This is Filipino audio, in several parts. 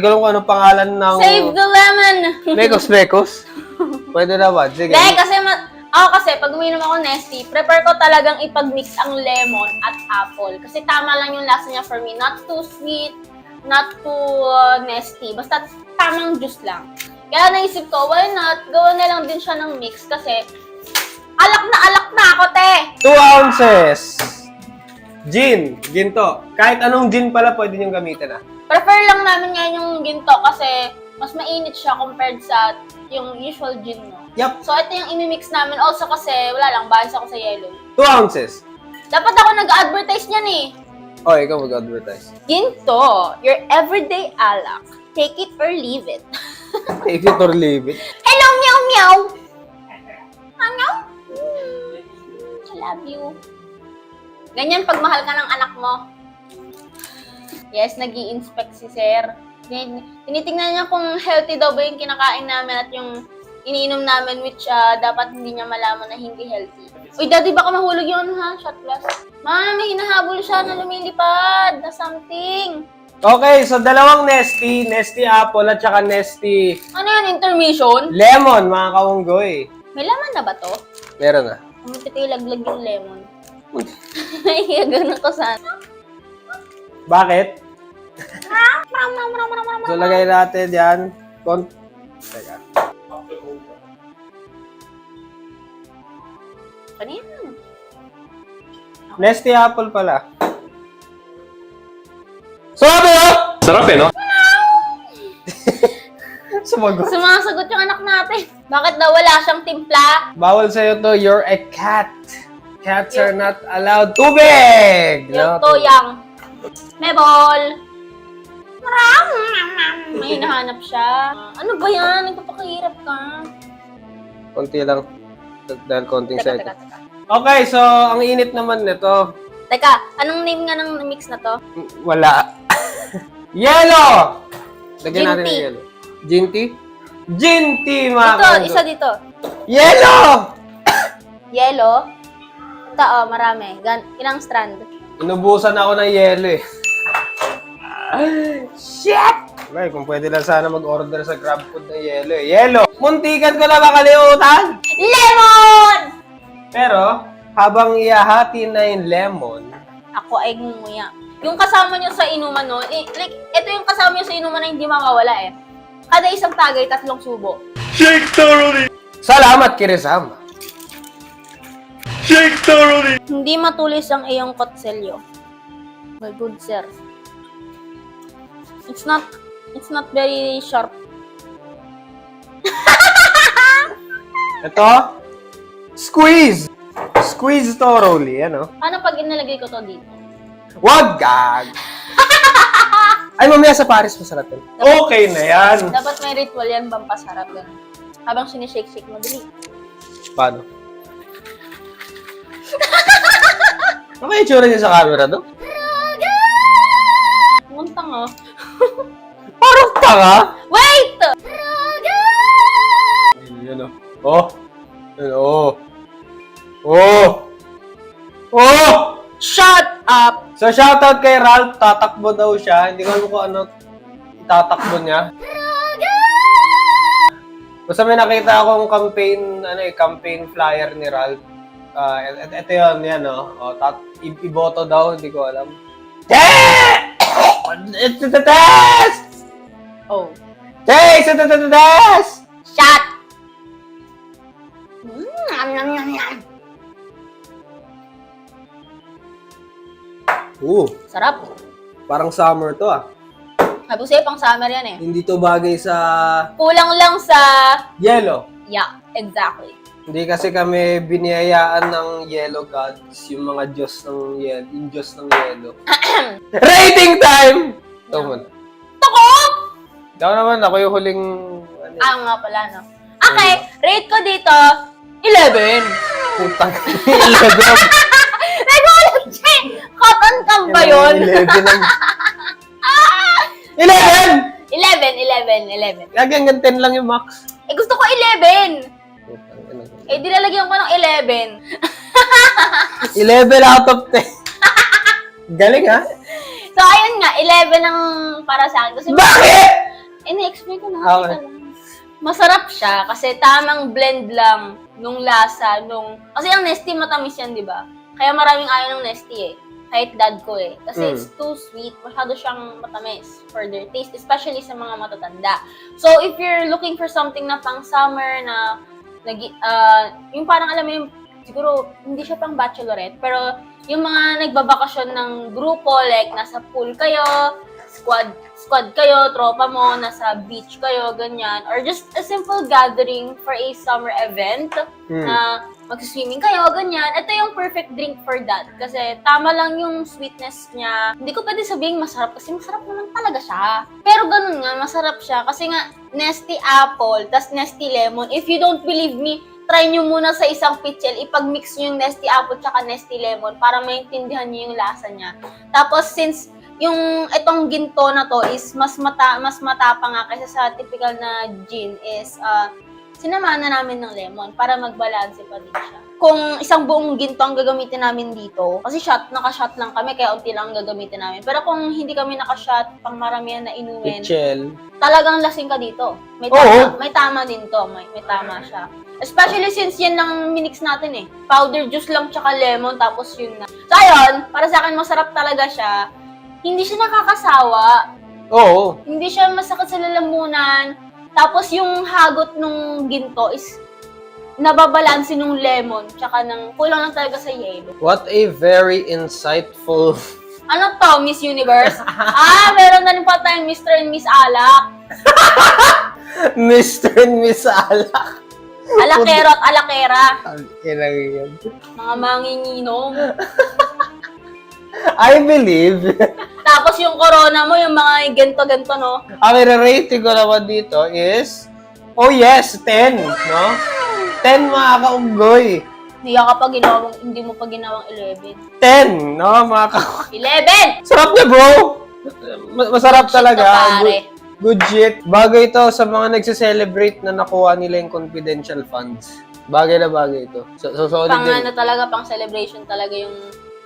Hindi ko alam kung anong pangalan ng... Save the lemon! Mekos. Pwede na ba? Sige. Dahil kasi, ako kasi, pag uminom ako Nestea, prefer ko talagang ipag-mix ang lemon at apple. Kasi tama lang yung lasa niya for me. Not too sweet, not too Nestea. Basta tamang juice lang. Kaya naisip ko, why not? Gawa na lang din siya ng mix kasi alak na ako, te! 2 ounces. Gin to. Kahit anong gin pala pwede niyong gamitin ah. Prefer lang namin ngayon yung ginto kasi mas mainit siya compared sa yung usual gin, no? Yup. So, ito yung imimix namin. Also kasi, wala lang, bias ako sa yellow. 2 ounces. Dapat ako nag-advertise niyan eh. Oh, ikaw mag-advertise. Ginto, your everyday alak. Take it or leave it. Take it or leave it. Hello, meow meow! Ano? I love you. Ganyan pag mahal ka ng anak mo. Yes, nag-i-inspect si Sir. Tinitingnan niya kung healthy daw ba yung kinakain namin at yung iniinom namin which dapat hindi niya malaman na hindi healthy. Uy, daddy, baka mahulog yun ha? Shot glass. Ma, may hinahabol siya na lumilipad na something. Okay, so dalawang Nestea apple at saka Nestea Ano yan, intermission? lemon, mga kaunggoy. May laman na ba to? Meron na. Umuti ko ilaglag yung lemon. Naiiyagan ako sana. Bakit? So, lagay natin yan. Teka. Ano yan? Nestea apple pala. Sabi mo! Sarap eh, no? Sumagot. Sumasagot yung anak natin. Bakit daw wala siyang timpla? Bawal sa'yo to, you're a cat. Cats are not allowed tubig! Yung toyang. Mebol! May hinahanap siya. Ano ba yan? Nagpapakahirap ka. Konti lang. Dahil konting Teka. second. Okay, so ang init naman nito. Teka, anong name nga ng mix na to? Wala. Yellow! Lagyan Gin natin tea. ng yellow. Gin tea? Gin tea, mga Ito, kaunggoy. isa dito. Yellow! Yellow. Ito, marami. Ilang strand? Inubusan ako ng yellow eh. Shit! Okay, kung pwede lang sana mag-order sa GrabFood ng yellow eh. Yellow! Muntikan ko na makalimutan! Lemon! Pero, habang iahati na yung lemon, Ako ay ngumuya. Yung kasama nyo sa inuman, no? Like, ito yung kasama nyo sa inuman na hindi mawawala eh. Kada isang tagay, 3 subo. Shake thoroughly! salamat Kirisama. Shake thoroughly! Hindi matulis ang iyong kotselyo. My good sir. It's not very sharp. Ito, squeeze! Squeeze thoroughly, ano? Paano pag inalagay ko to dito? Wag gag! Ay, mamaya sa Paris masarap yun. Okay na yan! Dapat may ritual yan, pampasarap ganun. Habang sinishake-shake mo, dali. Paano? Ano kaya itsura niya sa camera, do? Muntang oh. Parang tanga! Wait! Yan o. Oh! Yan oh! Oh! Oh! Shut up! So, shoutout kay Ralph. Tatakbo daw siya. Hindi ko alam kung ano itatakbo niya. Basta may nakita akong campaign flyer ni Ralph. Ito yun, yan o. Iboto daw, hindi ko alam. It's the test! Oh. It's the test! Shut! Yum. Sarap. Parang summer to ah. Sabi ko sa'yo, pang summer yan eh. Hindi to bagay sa Kulang lang sa... yellow. Yeah, exactly. Hindi kasi kami biniyayaan ng yellow gods, yung mga Diyos ng yellow, yung Diyos ng yellow. Rating time! Ito muna. Tako! Ikaw naman, ako yung huling... Nga pala, no? Okay, rate ko dito, 11. Putang 11. Nagulat siya! Cotton cam ba yun? 11 ang... 11! 11. Lagi hanggang 10 lang yung max. Eh, gusto ko 11. Putang ina. Eh, dinalagyan ko ng 11. 11 out of 10. Galing ha? So, ayun nga, 11 ang para sa akin. Kasi Bakit? ini-explain ko na. Okay. Teka lang. Masarap siya kasi tamang blend lang nung lasa, kasi ang Nestea matamis yan, di ba? Kaya maraming ayaw ng Nestea eh. Kahit dad ko eh. Kasi it's too sweet. Masyado siyang matamis for their taste, especially sa mga matatanda. So, if you're looking for something na pang summer na, yung parang alam mo yung, siguro, hindi siya pang bachelorette, pero yung mga nagbabakasyon ng grupo, like nasa pool kayo, squad kayo, tropa mo, nasa beach kayo, ganyan. Or just a simple gathering for a summer event na mag-swimming kayo, ganyan. Ito yung perfect drink for that. Kasi tama lang yung sweetness niya. Hindi ko pwede sabihin masarap kasi masarap naman talaga siya. Pero ganun nga, masarap siya. Kasi nga, Nestea apple, tas Nestea lemon. If you don't believe me, try nyo muna sa isang pitchel, ipag-mix nyo yung Nestea apple tsaka Nestea lemon para maintindihan nyo yung lasa niya. Tapos, since yung itong ginto na to is mas matapang nga kaysa sa typical na gin is sinamahan na namin ng lemon para magbalanse pa din siya. Kung isang buong ginto ang gagamitin namin dito, kasi naka-shot lang kami, kaya unti lang ang gagamitin namin. Pero kung hindi kami naka-shot, pang maramihan na inumin, Mitchell. talagang lasing ka dito. May tama din to, may tama siya. Especially since yan lang minix natin eh. Powder juice lang tsaka lemon, tapos yun na. So ayun, para sa akin masarap talaga siya. Hindi siya nakakasawa. Oo. Hindi siya masakit sa lalamunan. Tapos yung hagot nung ginto is nababalansi nung lemon tsaka kulang lang talaga sa yelo. What a very insightful... Ano to, Miss Universe? Meron na rin pa tayong Mr. and Miss Alak. Mr. and Miss Alak. Alakero at alakera. Ilang yun. Mga manginginom. I believe. Tapos yung corona mo, yung mga ganto-ganto, no? Ang i-rating ko naman dito is... Oh yes, 10. No? 10 mga kaunggoy. Hindi mo pa ginawang 11. 10. No, mga kaunggoy. 11! Sarap niya, bro! Masarap Shit talaga. to, pare. Good shit. Bagay ito sa mga nagse-celebrate na nakuha nila yung confidential funds. Bagay na bagay ito. So solid Pang din. ano talaga, pang celebration talaga yung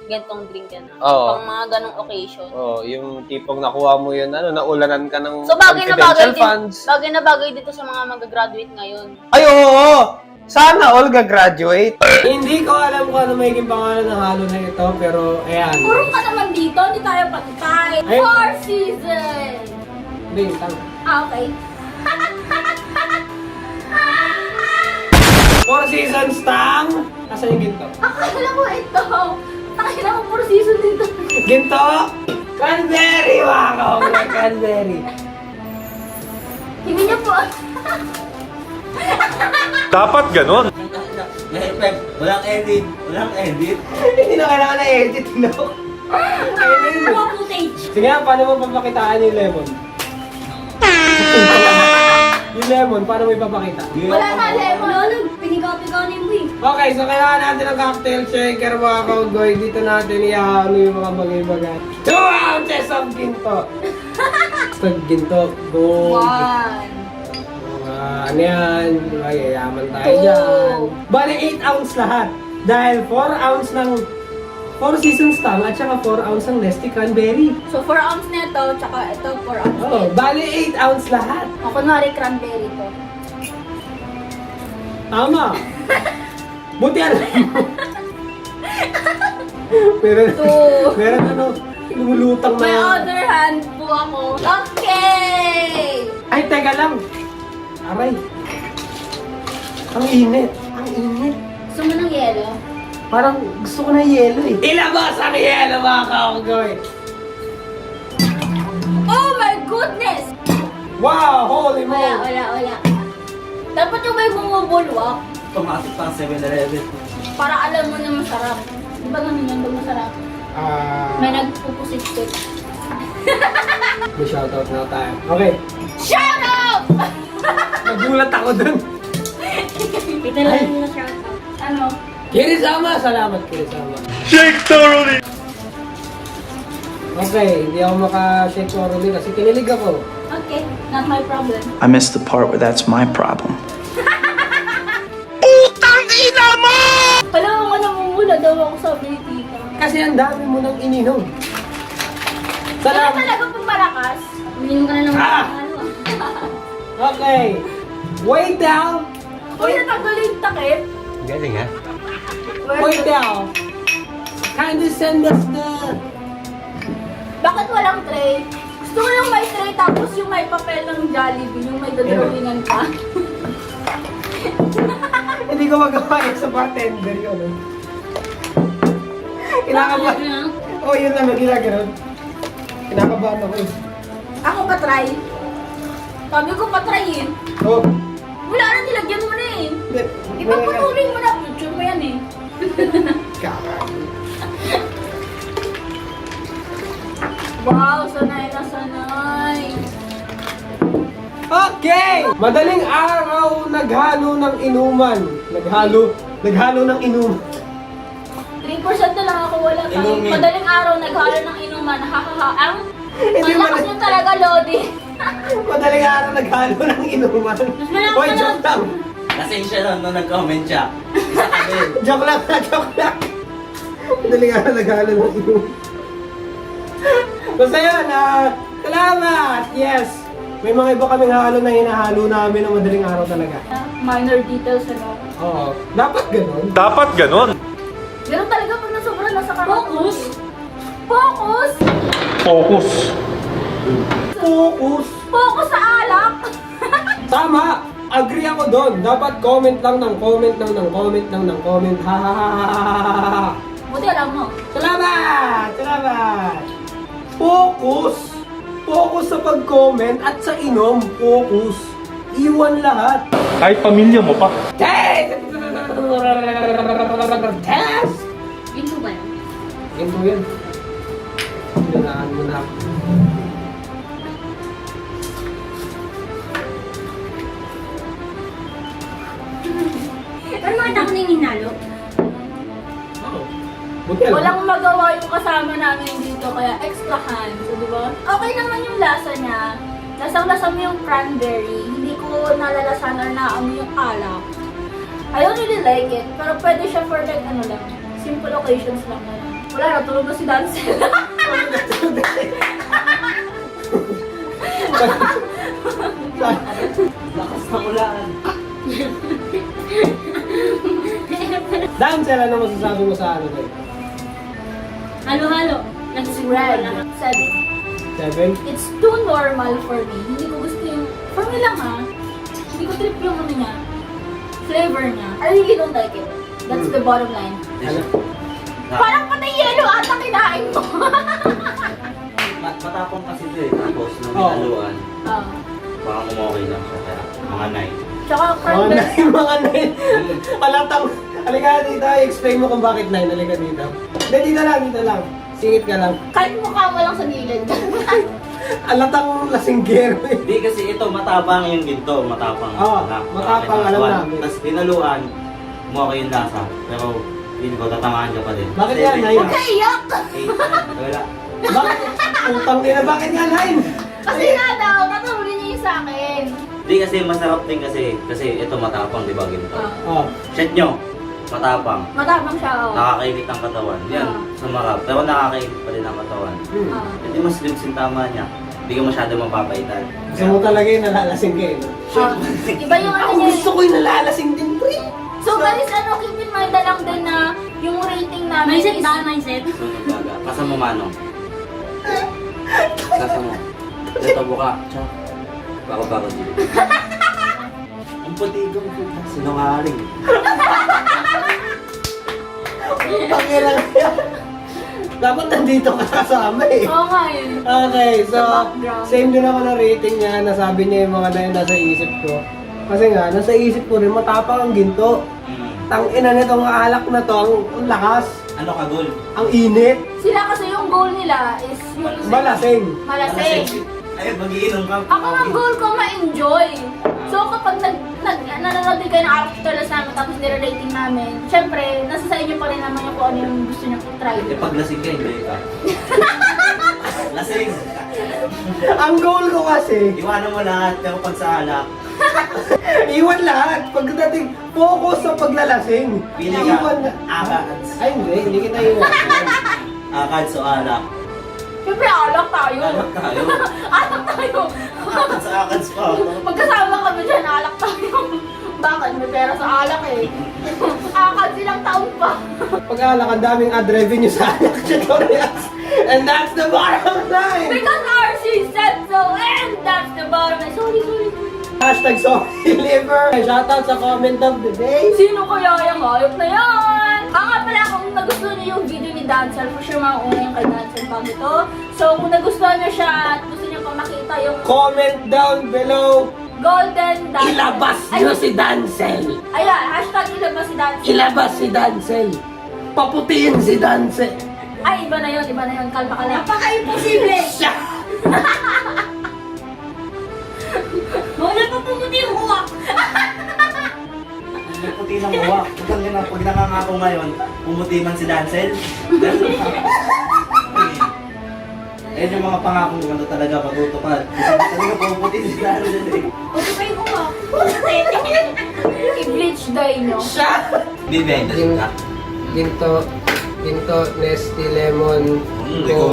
gantong drink yan. Oo. Pang mga ganong occasion. Oh, yung tipong nakuha mo yun, naulanan ka ng So bagay na bagay confidential din. funds. Bagay na bagay dito sa mga mag-graduate ngayon. Ay, oo! Sana all graduate. Hindi ko alam kung ano magiging pangalan ng halo na ito, pero ayan. Purong ka naman dito, hindi tayo pantay. Ay. 4 seasons! Hindi, tang. Okay. 4 seasons, tang! Nasaan yung ginto? Akala ko ito. Akala ko 4 seasons dito. Ginto! Canberry, mga kaunggoy! Canberry. Hindi niyo po. Dapat ganon. Walang edit. Walang edit. Hindi na kailangan na edit, no? Mga footage. Sige nga, paano mo papakitaan yung lemon? Yung lemon, paano mo ipapakita? Wala na, lemon. Wala, pinigaw-pigaw mo eh. Okay, so kailangan natin ng cocktail shaker, mga kaunggoy. Dito natin ihalo yung mga bagay-bagay. 2 ounces of ginto! Sa ginto, go! 1. Ano yan? Diba, yayaman tayo 2. dyan. Bali, 8 ounce lahat. Dahil 4 ounce ng 4 seasons tang at saka 4 ounce ng Nestea Cranberry. So 4 ounce nito, tsaka ito 4 ounce. Oh, bali 8 ounce lahat. O, kunwari cranberry to. Tama. Buti alam mo. meron, 2. meron lumulutang May na. other hand po ako. Okay! Ay, teka lang. Aray. Ang init. Ang init. Gusto mo ng yelo? Parang gusto ko na yelo eh. Ilabas ang yelo, mga kaunggoy. Oh my goodness! Wow, holy moly. Wala. Dapat yung may bumubulwak Pumasok pa ang 7-Eleven. para alam mo na masarap. Di ba ganun yun? Pag masarap? May nagpupusit-sit. May shoutout na tayo. Okay. Shout out! Nagulat ako dun. Kita lang yung shout out. Ano? Kirisama! Salamat, Kirisama. Shake thoroughly. Okay, hindi ako maka-shake thoroughly kasi kinilig ako. Okay, not my problem. I missed the part where that's my problem. Alam mo namumula daw ako sa tita. Kasi ang dami mo nang ininom. Wala Salamat. talaga pang malakas. Uminom ka na ng Ah! ano. Okay. Way down. Uy, natanggal yung takip. Galing ha? Way down. Kindly send us the... Bakit walang tray? Gusto ko yung may tray tapos yung may papel ng Jollibee, yung may dodrawingan pa. Hindi ko magawa yun sa bartender yun. Kinakabahan. Oo, yun lang. Ginaganon. Kinakabahan ako eh. Ako pa try. Sabi ko pa try eh. Oh. Wala na, nilagyan mo na eh. Ipagpatuloy mo na. Picture mo yan eh. Wow, sanay na sanay. Okay! Madaling araw, naghalo ng inuman. Naghalo ng inuman. 3% na lang ako, wala tayo. Inumin. Madaling araw, naghalo ng inuman. Hahaha. Ang Hindi malakas man- nyo talaga, Lodi. Madaling araw, naghalo ng inuman. Hoy, joke lang. Lasing siya nun nung nag-comment siya. Isa kami. Joke lang, joke lang. Madaling araw, naghalo ng inuman. Basta yun, salamat! Yes! May mga iba kaming halo na hinahalo namin ng madaling araw talaga. Minor details ano. Oo. Dapat ganun. Dapat ganon. Ganun talaga pag nasobra nasa karat. Focus! Focus! Focus. Focus! Focus sa alak! Tama! Agree ako doon. Dapat comment lang ng comment lang ng comment lang ng comment. Ha ha ha ha ha ha ha. Buti alam mo. Salamat! Salamat! Focus! Focus sa pag-comment at sa inom. Focus. Iwan lahat. Kahit pamilya mo pa. Test! Test! Ginto ba yun? Ganito yan. Hinanaan mo na. Ano mga tao na yung hinalo? Buti alam. Walang magawa yung kasama namin dito, kaya extra hand. So, di ba? Okay naman yung lasa niya. Lasang-lasa mo yung cranberry. Hindi ko nalalasan or naamoy yung alak. I don't really like it. Pero pwede siya for like, ano lang, simple occasions lang na lang. Wala na, tulog na si Dancel. Lakas na ulan. Dancel, ano masasabi mo sa ano doon? Halo-halo. Nag-spread. 7. 7? It's too normal for me. Hindi ko gusto yung, for me lang ha, hindi ko trip yung ano niya, flavor niya. I really don't like it. That's the bottom line. Ano? Parang patay yelo ata kinain mo. Matapang kasi ito eh. Tapos nung Oo. hinaluan, Ah. parang umokay lang siya. Kaya mga 9. Tsaka Mga cranberry. nine, mga nine. Palatang. Halika dito, explain mo kung bakit 9. Halika dito. Hindi, dito lang. Singit ka lang. Kahit mukha mo lang sa gilid. Alatang lasinggero eh. Hindi kasi ito matapang yung ginto. Matapang. Oo, matapang, alam namin. Tapos hinaluan, umokay yung lasa. Pero hindi ko tatamaan ka pa din. Bakit yan, Nay? Huwag ka iyak! 8, wala. Bakit? Utang nila, bakit nga 9? Kasi nga daw, natulungan niya yung sa akin. Hindi kasi masarap din kasi ito matapang, di ba ginto? Ah. Oh. Check nyo, matapang. Matapang siya, oh. Nakakainit ang katawan. Yan, Ah. sumarap. Pero nakakainit pa din ang katawan. Hmm. Ah. Hindi mas limps yung tama niya. Hindi ka masyado mapapaitan. Gusto mo talaga yung nalalasing ka eh. No? Ah. Iba yung ano Ako niya. gusto ko yung nalalasing din, pre. So guys, ano, keep in mind na lang din na yung rating namin Mindset is... ba? Mindset? Sunod baga. Kasa mo manong. Kasa mo. Ito buka. Chok. Bako-bako dito. Ang putigong puta. Sinungaling. Pangilan kaya. Dapat nandito ka kasama eh. Oo nga yun. Okay, so Sa background. same din ako ng rating niya. Nasabi niya yung mga na nasa isip ko. Kasi nga, nasa isip ko rin, matapang ang ginto. Tangina nitong alak na to, ang lakas, Ano ka, Gol? ang init, Sila kasi yung goal nila is yung malasing. malasing. Ayun, magiinom ka. Ako ang goal ko ma-enjoy. So kapag nanonood din kayo ng afterlife namin tapos nire-rating namin, syempre, nasa sa inyo pa rin naman yung kung ano yung gusto nyo i-try. Eh, pag lasing ka, hindi ka. Lasing. Ang goal ko kasi, Iwanan mo lahat, pero pag sa alak, iwan lahat. Pagdating, focus sa paglalasing. pili Iwan ka. na- Akads. Ay hindi kita iwan. Akads o alak. Siyempre, alak tayo. Alak tayo. Alak tayo. Sa akats pa ako. Magkasama kami dyan, alak tayo. Bakit? May pera sa alak eh. Akal silang taon pa. Pag-alak, ang daming ad revenue sa alak tutorials. And that's the bottom line! Because RC said so, and that's the bottom line. Sorry. Hashtag sorry liver. Shoutout sa comment of the day. Sino kaya yung hayop na yan? Nga pala, kung nagustuhan niyo yung video ni Dancel, for sure mauuna yung kay Dancel bago ito. So, kung nagustuhan niyo siya at gusto niyo pang makita yung Comment down below. Golden Dancel. Ilabas nyo si Dancel. Ayan, hashtag ilabas si Dancel. Ilabas si Dancel. Paputiin si Dancel. Ay, iba na yun. Kalma ka lang. Napaka-imposible! Siya! Wala pa pumuti yung uwak. May puti ng uwak. Pag nakangako ngayon, pumuti man si Dancel. Ayun yung mga pangakong ano talaga matutupad. Kasi talaga pumuti si Dancel eh. Puti pa yung uwak. I-bleach dye nyo. Siya! Bibenta Yung siya. ginto, Nesty Lemon. Ikaw.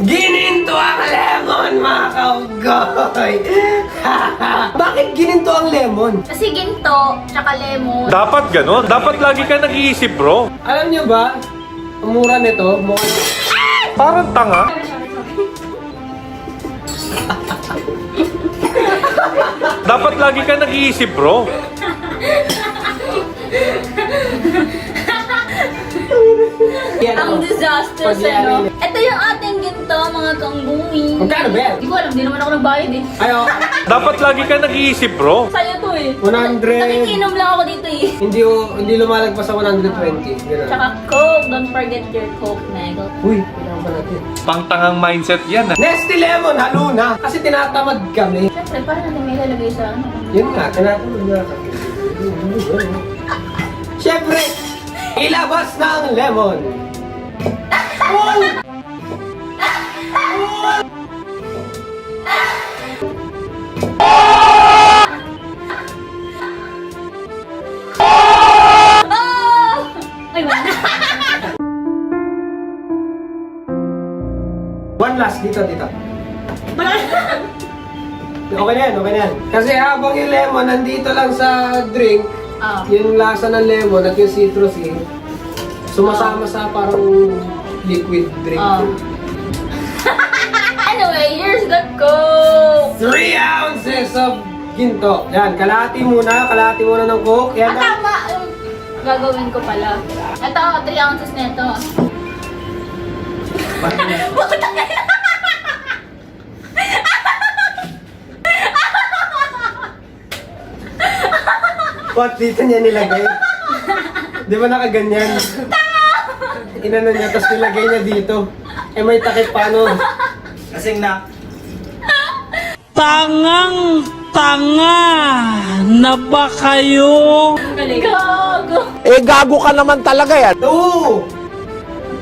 Gininto ang lemon, mga kaugoy! Bakit gininto ang lemon? Kasi ginto, tsaka lemon. Dapat ganon. Dapat lagi ka nag-iisip, bro. Alam niyo ba, ang mura nito, Parang tanga. Dapat lagi ka nag-iisip, bro. yan Ang ako. disaster Pag sa yan, no? Ito yung ating ginto, mga kangbuwi. Magkano ba yan? Hindi ko alam, di naman ako nagbayad eh. Ayo, Dapat lagi ka nag-iisip, bro. Sa'yo to eh. 100. Nakikinom lang ako dito eh. Hindi lumalagpas sa 120. Ganun. Tsaka Coke, don't forget your Coke, Nego. Uy, kailangan pa natin. Pangtangang mindset yan, ah. Nesty Lemon, haluna! Kasi tinatamad kami. Siyempre, parang natin may lalagay sa ano. Yun nga, tinatamad na kami. Siyempre, ilabas na ang lemon. Oh! Ay, wala. One last, dito. Okay na yan. Kasi habang yung lemon nandito lang sa drink, Oh. yung lasa ng lemon at yung citrusy, sumasama sa parang liquid drink. Oh. Anyway, here's the Coke. 3 ounces of ginto. Yan, kalahati muna ng Coke. Yan, Tama yung gagawin ko pala. Ito, 3 ounces na ito. what dito niya nilagay? Di ba nakaganyan? Inano niya, tapos nilagay niya dito. Eh may takip pa, no? Kasing na. Tangang-tanga na ba kayo? Gago. Eh, gago ka naman talaga yan. 2,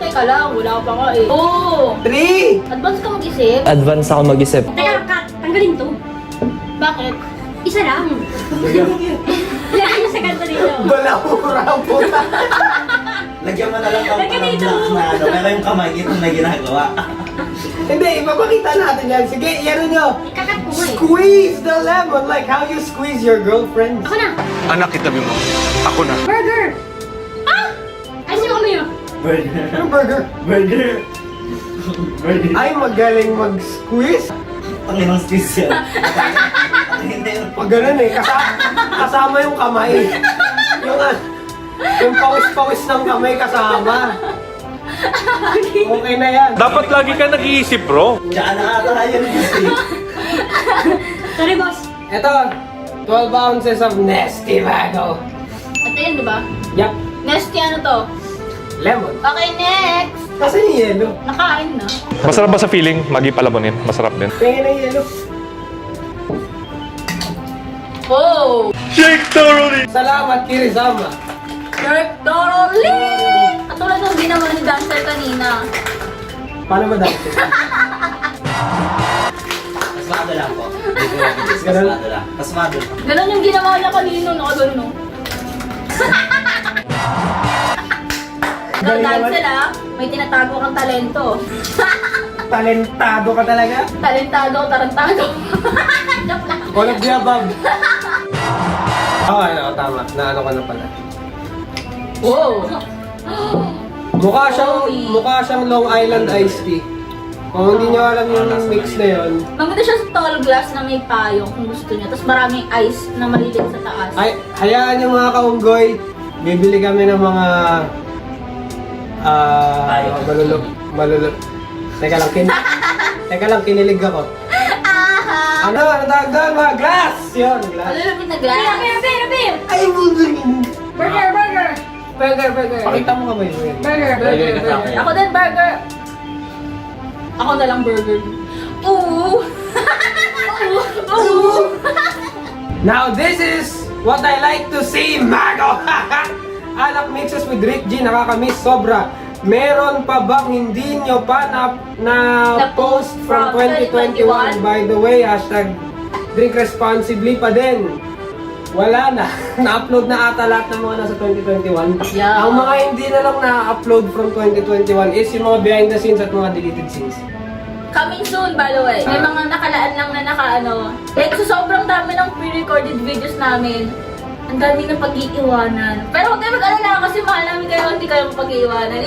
Teka lang, wala pa ka eh. Oh! 3, Advance ka mag-isip? Advance ako mag-isip. Teka, Kat, tanggalin to. Bakit? Isa lang. Lagyan mo sa kanto dito. balahura po. Lagyan mo na lang ang Lagyan dito. na ano. Pero yung kamay dito na ginagawa. Hindi, ipapakita natin yan. Sige, yan nyo. Ikakat ko mo eh. Squeeze the lemon like how you squeeze your girlfriend. Ako na. Anak, kitabi mo. Ako na. Burger. Ah! Ay, sino kami yun? Burger. Ano burger? Burger. Burger. Ay, magaling mag-squeeze. Panginang squeeze yan. Hindi. Pag ganun eh, kasama yung kamay. Yung pawis-pawis ng kamay kasama. Okay na yan. Dapat lagi ka nag-iisip, bro. Tsaka nakakatayan kasi. Sorry, boss. Ito, 12 ounces of Nesty Mango. Ito yun, di ba? Yup, Nesty ano to? lemon. Okay, next! Kasi yung yelo. Nakain na. Masarap ba sa feeling? Magi palamunin. Masarap din. Tingin na yung yelo. Wow! Shake thoroughly! Salamat, Kirizama. Directorally! Katulad ng ginawa ni Dancer kanina. Paano madami? Pasmado lang po. Pasmado lang. Pasmado lang. Ganon yung ginawa niya kanina, nakagano no? Ikaw, Galing naman. Dancer ah, may tinatago kang talento. talentado ka talaga. Talentado, tarantado. Joke lang. All of the above. Okay, tama. Naano ka na pala. Wow. Mukha siyang Long Island iced tea. Kung hindi nyo alam yung mix na yun, Maganda siya sa tall glass na may payong kung gusto niyo. Tapos maraming ice na malilit sa taas. ay, hayaan yung mga kaunggoy. Bibili kami ng mga malulog. Teka lang, kinilig ako. Ano dagdag mga glass? Yun, glass. Malulapit na glass. Bim! Ay, mundo yun. Burger! Pakita mo ka ba yun? Burger. Ako din burger. Ako na lang burger. Ooh! Ooh! Now this is what I like to see, Mago! Alak mixes with Rick G, nakakamiss sobra. Meron pa bang hindi nyo pa na post from 2021? By the way, hashtag drink responsibly pa din. Wala na. Na-upload na ata lahat ng mga nasa 2021. Yeah. Ang mga hindi na lang na-upload from 2021 is yung mga behind the scenes at mga deleted scenes. Coming soon, by the way. May mga nakalaan lang na nakaano. Like, so sobrang dami ng pre-recorded videos namin. Ang dami ng pag-iiwanan. Pero huwag kayo mag-alala kasi mahal namin kayo, hindi kayo pag-iiwanan.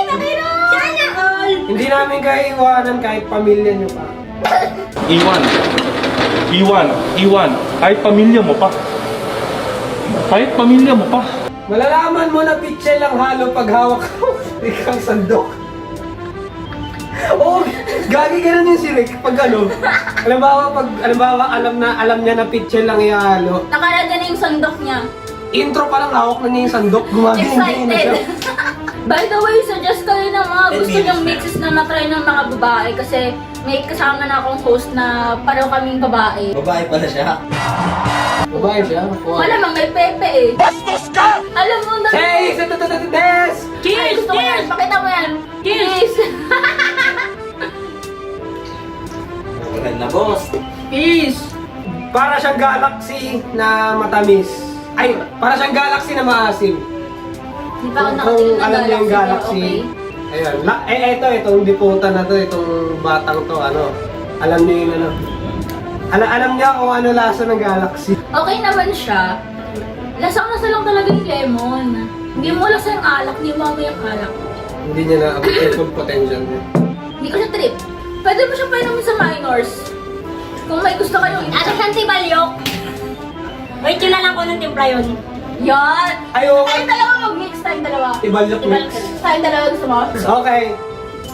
Takino! Sana all! Hindi namin kayo iwanan kahit pamilya nyo pa. Iwan. Kahit pamilya mo pa. Malalaman mo na pitche lang halo pag hawak mo. Ikaw sandok. Oh, gagi ganun yung si Rick pag ano. Halimbawa, alam niya na pitche lang ihalo. Nakalagay na yung sandok niya. Intro pa lang hawak na niya yung sandok. Gumagin na siya. Excited! By the way, suggest kayo ng mga gusto nyong mixes na matry ng mga babae kasi may kasama na akong host na pareho kaming babae. Babae pala siya. Babae siya. Malamang may pepe eh. Bastos ka! Alam mo na. Hey! Sa des! Cheers! Gusto ko yan. Pakita mo yan. Cheers! Wala na, boss. Cheers! Para siyang galaxy na matamis. Ay, para siyang galaxy na maasim. Di ba ako Kung nakatingin ng alam niyo yung galaxy? galaxy. Okay. Ayun. Itong diputan na to, itong batang to, ano. Alam niyo yung ano. Alam niya kung ano lasa ng galaxy. Okay naman siya. Lasang-lasa lang talaga yung lemon. Hindi mo lasa yung alak, hindi mo amoy yung alak. Hindi niya na-abot yung full potential niya. Hindi ko siya trip. Pwede mo siya painumin sa minors. Kung may gusto kayong Ano siyang tibalyok? Wait, yun na lang ko ng timpla yun. yan! Ayoko. Tayong dalawa mag-mix, tayong dalawa. Ibalyok mix. Tayong dalawa gusto mo? Okay.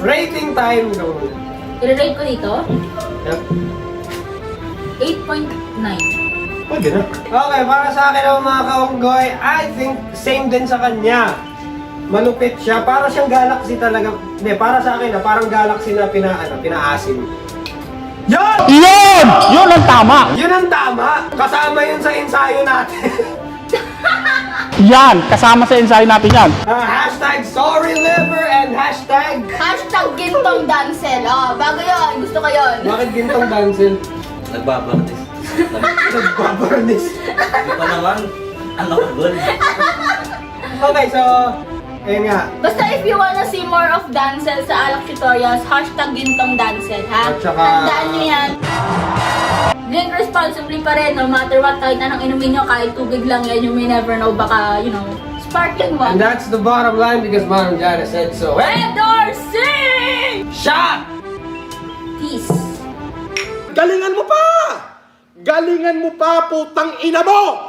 Rating time. Ikaw muna. I-rate ko dito, Yep. 8.9. Pwede na. Okay, para sa akin ang mga kaunggoy, I think same din sa kanya. Malupit siya. Para siyang galaxy talaga. Hindi, para sa akin parang galaxy na pinaasim. Yan! Yun ang tama! Yun ang tama! Kasama yun sa ensayo natin. Yan! Kasama sa ensayo natin yan. Hashtag sorry liver and hashtag Hashtag gintong dancel. Oh, bago yun. Gusto ko yun. bakit gintong dancel? Nagbabarnis. Nagbabarnis. Ito naman. Ano ka, good? Okay, so ayun nga. Basta if you wanna see more of dancel sa Alak Tutorials, hashtag gintong dancel, ha? At saka- Tandaan nyo yan. Drink responsibly pa rin, no matter what, kahit anong inumin nyo, kahit tubig lang yan, you may never know, baka, sparkling And one. that's the bottom line because Mom Jana said so. Ed Dorsey! Shot! Peace. Galingan mo pa, putang ina mo!